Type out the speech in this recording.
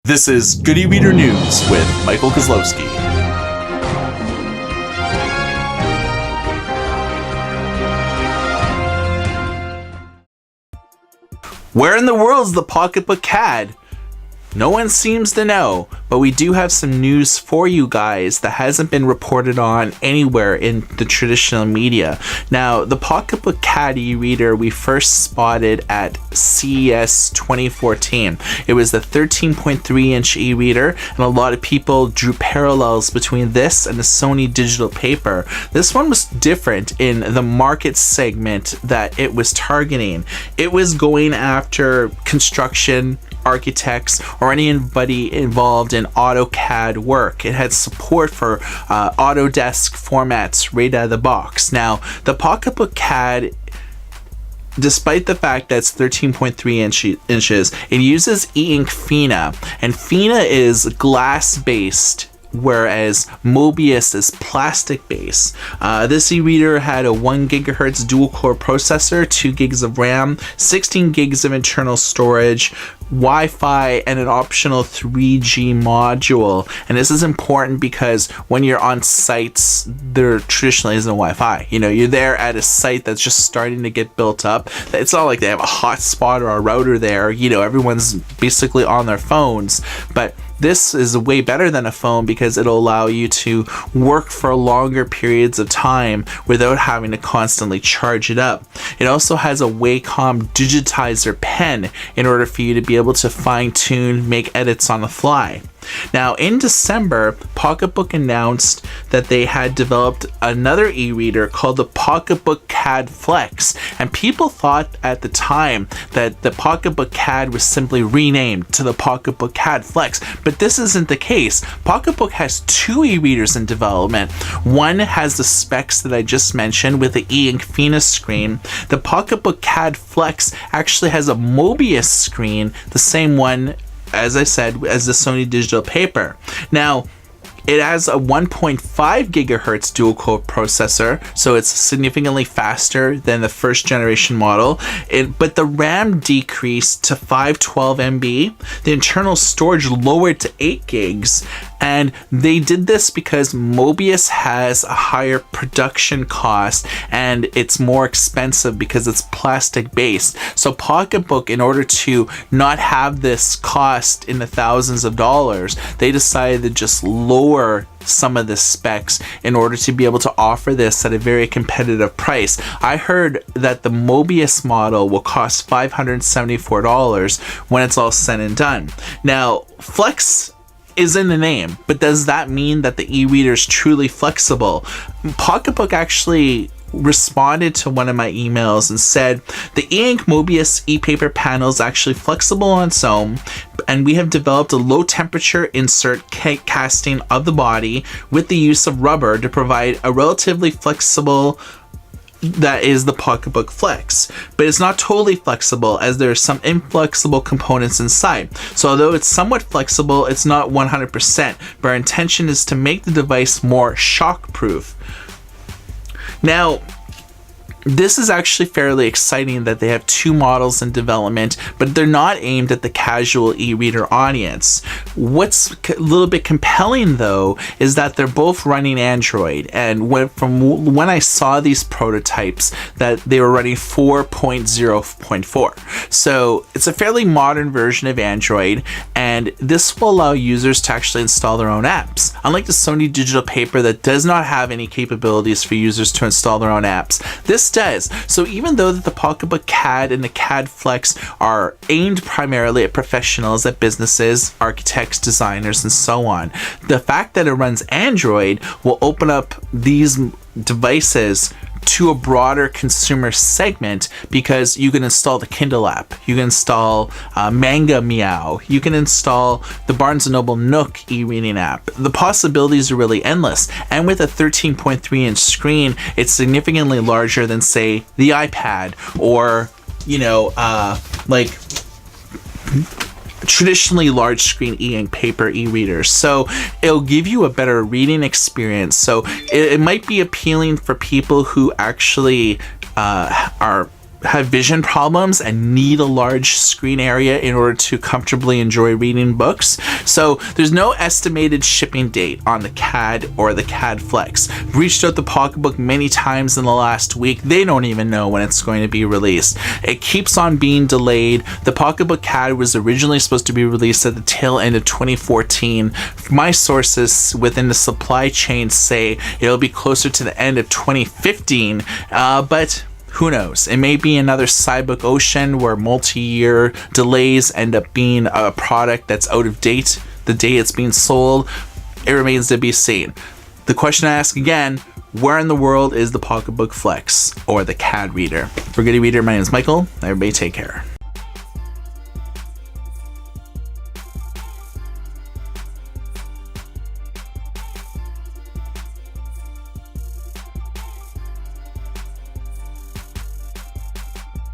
This is Good E-Reader News with Michael Kozlowski. Where in the world is the Pocketbook CAD? No one seems to know, but we do have some news for you guys that hasn't been reported on anywhere in the traditional media. Now, the Pocketbook CAD e-reader we first spotted at CES 2014. It was the 13.3-inch e-reader, and a lot of people drew parallels between this and the Sony digital paper. This one was different in the market segment that it was targeting. It was going after construction, architects, or anybody involved in AutoCAD work. It had support for Autodesk formats right out of the box. Now, the Pocketbook CAD, despite the fact that it's 13.3 inches, it uses e-ink Fina, and Fina is glass-based, whereas Mobius is plastic-based. This e-reader had a 1 gigahertz dual-core processor, 2 gigs of RAM, 16 gigs of internal storage, Wi-Fi, and an optional 3G module. And this is important because when you're on sites, there traditionally isn't Wi-Fi. You know, you're there at a site that's just starting to get built up. It's not like they have a hotspot or a router there. You know, everyone's basically on their phones. But this is way better than a phone because it'll allow you to work for longer periods of time without having to constantly charge it up. It also has a Wacom digitizer pen in order for you to be able to fine-tune, make edits on the fly. Now, in December, Pocketbook announced that they had developed another e-reader called the Pocketbook CAD Flex, and people thought at the time that the Pocketbook CAD was simply renamed to the Pocketbook CAD Flex, but this isn't the case. Pocketbook has two e-readers in development. One has the specs that I just mentioned with the e-ink Fina screen. The Pocketbook CAD Flex actually has a Mobius screen, the same one, as I said, as the Sony digital paper. Now, it has a 1.5 gigahertz dual-core processor, so it's significantly faster than the first generation model. But the RAM decreased to 512 MB, the internal storage lowered to 8 gigs, and they did this because Mobius has a higher production cost and it's more expensive because it's plastic-based. So Pocketbook, in order to not have this cost in the thousands of dollars, they decided to just lower some of the specs in order to be able to offer this at a very competitive price. I heard that the Mobius model will cost $574 when it's all said and done. Now, Flex is in the name, but does that mean that the e-reader is truly flexible? Pocketbook actually responded to one of my emails and said the e-ink Mobius e-paper panel is actually flexible on its own, and we have developed a low temperature insert casting of the body with the use of rubber to provide a relatively flexible. That is the Pocketbook Flex, but it's not totally flexible as there are some inflexible components inside. So although it's somewhat flexible, it's not 100%, but our intention is to make the device more shock-proof. Now, this is actually fairly exciting that they have two models in development, but they're not aimed at the casual e-reader audience. What's a little bit compelling, though, is that they're both running Android, and from when I saw these prototypes, that they were running 4.0.4. So it's a fairly modern version of Android, and this will allow users to actually install their own apps. Unlike the Sony digital paper that does not have any capabilities for users to install their own apps, this does. So even though that the Pocketbook CAD and the CAD Flex are aimed primarily at professionals, at businesses, architects, designers, and so on, the fact that it runs Android will open up these devices to a broader consumer segment because you can install the Kindle app, you can install Manga Meow, you can install the Barnes & Noble Nook e-reading app. The possibilities are really endless, and with a 13.3-inch screen, it's significantly larger than, say, the iPad or, you know, like traditionally large screen e-ink paper e-readers. So it'll give you a better reading experience. So it might be appealing for people who actually are have vision problems and need a large screen area in order to comfortably enjoy reading books. So there's no estimated shipping date on the CAD or the CAD Flex. Reached out the Pocketbook many times in the last week. They don't even know when it's going to be released. It keeps on being delayed. The Pocketbook CAD was originally supposed to be released at the tail end of 2014. My sources within the supply chain say it'll be closer to the end of 2015, but who knows? It may be another Cybook Ocean where multi-year delays end up being a product that's out of date the day it's being sold. It remains to be seen. The question I ask again, where in the world is the Pocketbook Flex or the CAD reader? For Good Reader, my name is Michael. Everybody take care.